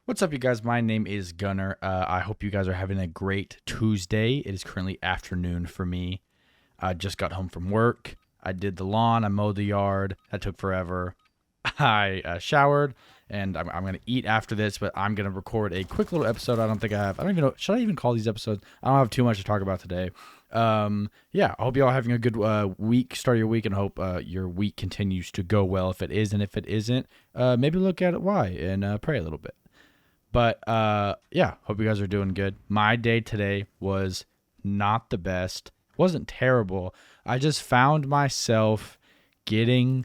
What's up, you guys? My name is Gunner. I hope you guys are having a great Tuesday. It is currently afternoon for me. I just got home from work. I did the lawn. I mowed the yard. That took forever. I showered, and I'm going to eat after this, but I'm going to record a quick little episode. I don't even know. Should I even call these episodes? I don't have too much to talk about today. Yeah, I hope you all having a good week, start of your week, and hope your week continues to go well if it is, and if it isn't, maybe look at it why and pray a little bit. But yeah, hope you guys are doing good. My day today was not the best. Wasn't terrible. I just found myself getting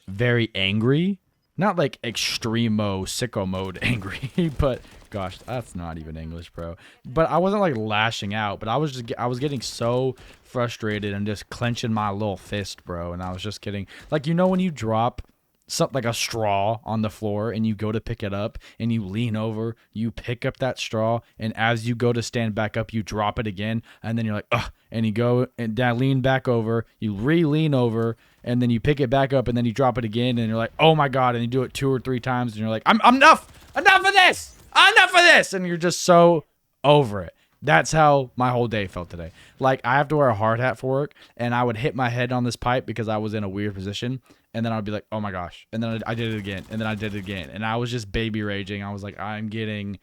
very angry. Not like extremo sicko mode angry, but gosh, that's not even English, bro. But I wasn't like lashing out, but I was getting so frustrated and just clenching my little fist, bro. And I was just getting like, when you drop something like a straw on the floor and you go to pick it up and you lean over, you pick up that straw, and as you go to stand back up, you drop it again, and then you're like, ugh, and you go and lean back over, you lean over, and then you pick it back up, and then you drop it again, and you're like, oh my god, and you do it 2 or 3 times, and you're like, I'm enough of this, and you're just so over it. That's how my whole day felt today. Like, I have to wear a hard hat for work, and I would hit my head on this pipe because I was in a weird position, and then I'd be like, oh my gosh. And then I did it again, and then I did it again. And I was just baby raging. I was like, I'm getting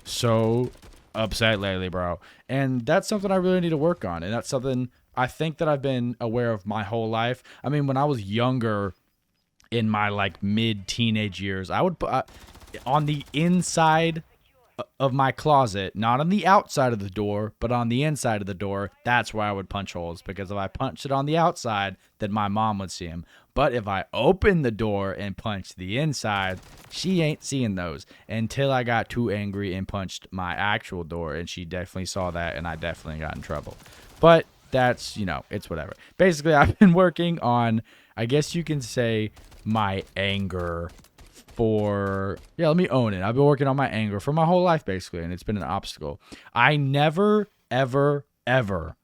so upset lately, bro. And that's something I really need to work on. And that's something I think that I've been aware of my whole life. I mean, when I was younger, in my like mid-teenage years, I would put on the inside of my closet, not on the outside of the door, but on the inside of the door, that's where I would punch holes, because if I punched it on the outside, then my mom would see them. But if I open the door and punch the inside, she ain't seeing those, until I got too angry and punched my actual door, and she definitely saw that, and I definitely got in trouble. But that's, it's whatever. Basically, I've been working on, I guess you can say, my anger let me own it. I've been working on my anger for my whole life, basically, and it's been an obstacle. I never, ever, ever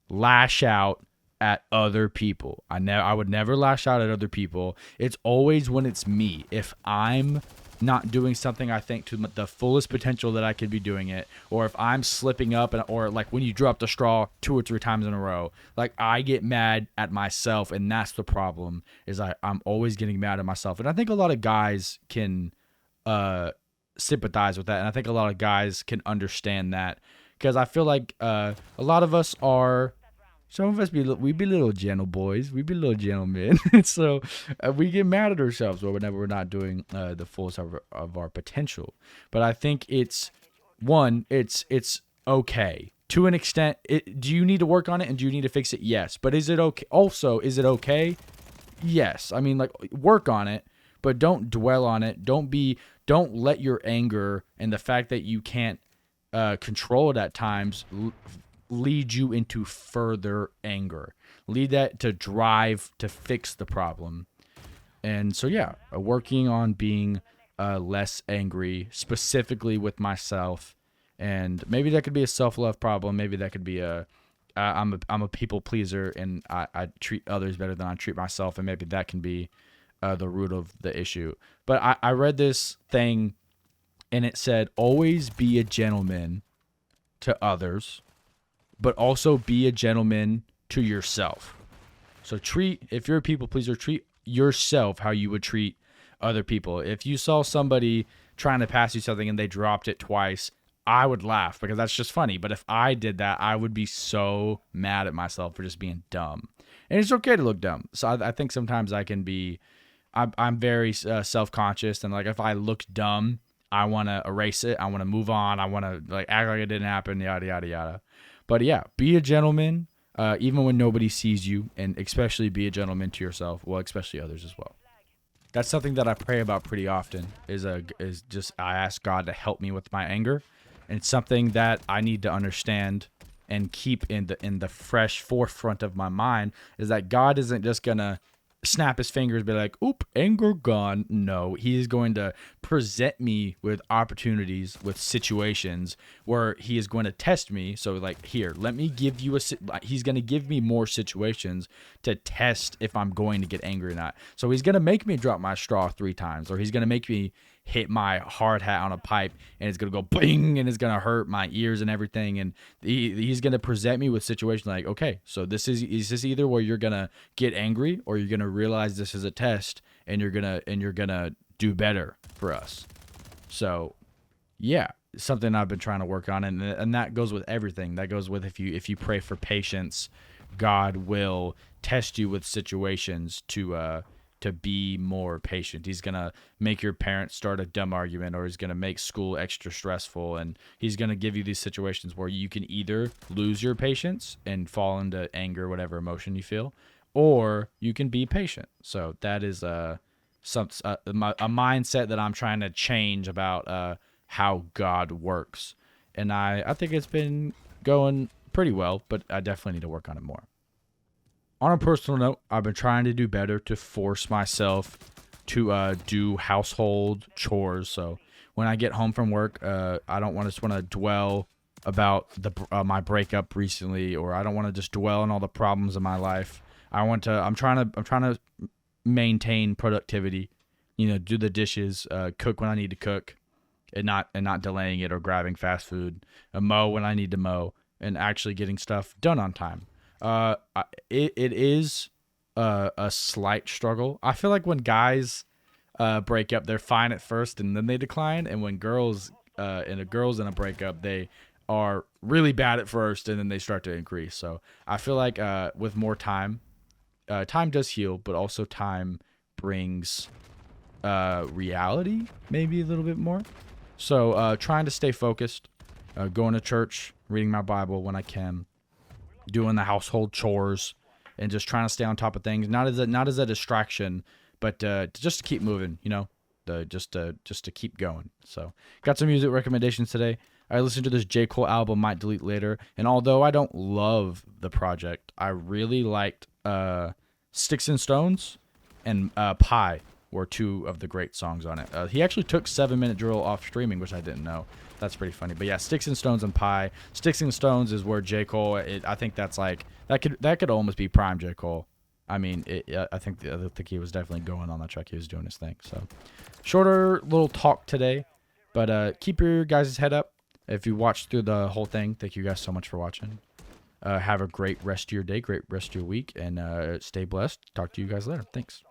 lash out at other people. I would never lash out at other people. It's always when it's me. If I'm not doing something I think to the fullest potential that I could be doing it, or if I'm slipping up, or like when you drop the straw 2 or 3 times in a row, like I get mad at myself, and that's the problem, is I'm always getting mad at myself. And I think a lot of guys can sympathize with that, and I think a lot of guys can understand that, because I feel like a lot of us are, some of us we be little gentle boys. We be little gentlemen. So we get mad at ourselves whenever we're not doing the fullest of our potential. But I think it's okay to an extent. Do you need to work on it, and do you need to fix it? Yes. But is it okay? Also, is it okay? Yes. I mean, like, work on it, but don't dwell on it. Don't let your anger and the fact that you can't control it at times lead you into further anger. Lead that to drive to fix the problem. And so, yeah, working on being less angry, specifically with myself. And maybe that could be a self-love problem. Maybe that could be I'm a people pleaser, and I treat others better than I treat myself. And maybe that can be the root of the issue. But I read this thing, and it said, always be a gentleman to others, but also be a gentleman to yourself. So if you're a people pleaser, treat yourself how you would treat other people. If you saw somebody trying to pass you something and they dropped it twice, I would laugh, because that's just funny. But if I did that, I would be so mad at myself for just being dumb. And it's okay to look dumb. So I think sometimes I'm very self-conscious, and like if I look dumb, I want to erase it. I want to move on. I want to like act like it didn't happen, yada, yada, yada. But yeah, be a gentleman, even when nobody sees you, and especially be a gentleman to yourself. Well, especially others as well. That's something that I pray about pretty often. Is just I ask God to help me with my anger, and it's something that I need to understand and keep in the fresh forefront of my mind. Is that God isn't just gonna snap his fingers, be like, oop, anger gone. No, he is going to present me with opportunities, with situations where he is going to test me. So like, here, let me give you he's going to give me more situations to test if I'm going to get angry or not. So he's going to make me drop my straw 3 times, or he's going to make me hit my hard hat on a pipe and it's gonna go bing and it's gonna hurt my ears and everything. And he's gonna present me with situations like, okay, so this is this either where you're gonna get angry or you're gonna realize this is a test and you're gonna do better for us. So yeah, something I've been trying to work on, and that goes with everything. That goes with if you pray for patience, God will test you with situations to be more patient. He's gonna make your parents start a dumb argument, or he's gonna make school extra stressful, and he's gonna give you these situations where you can either lose your patience and fall into anger, whatever emotion you feel, or you can be patient. So that is a mindset that I'm trying to change about how God works, and I think it's been going pretty well, but I definitely need to work on it more. On a personal note, I've been trying to do better to force myself to do household chores. So when I get home from work, I don't want to dwell about my breakup recently, or I don't want to just dwell on all the problems in my life. I'm trying to maintain productivity. You know, do the dishes, cook when I need to cook, and not delaying it or grabbing fast food. Mow when I need to mow, and actually getting stuff done on time. It is a slight struggle. I feel like when guys break up, they're fine at first and then they decline, and when girls in a breakup, they are really bad at first and then they start to increase. So I feel like with more time, time does heal, but also time brings reality maybe a little bit more. So trying to stay focused, going to church, reading my Bible when I can, doing the household chores, and just trying to stay on top of things, not as a distraction, but just to keep moving, you know, just to keep going. So got some music recommendations today. I listened to this J. Cole album, Might Delete Later, and although I don't love the project, I really liked Stickz and Stonez and Pie were two of the great songs on it. He actually took 7 Minute Drill off streaming, which I didn't know. That's pretty funny. But yeah, Stickz and Stonez and Pie. Stickz and Stonez is where J. Cole, I think that's like, that could almost be prime J. Cole. I mean, I think he was definitely going on that track. He was doing his thing. So shorter little talk today, but keep your guys' head up. If you watched through the whole thing, thank you guys so much for watching. Have a great rest of your day, great rest of your week, and stay blessed. Talk to you guys later. Thanks.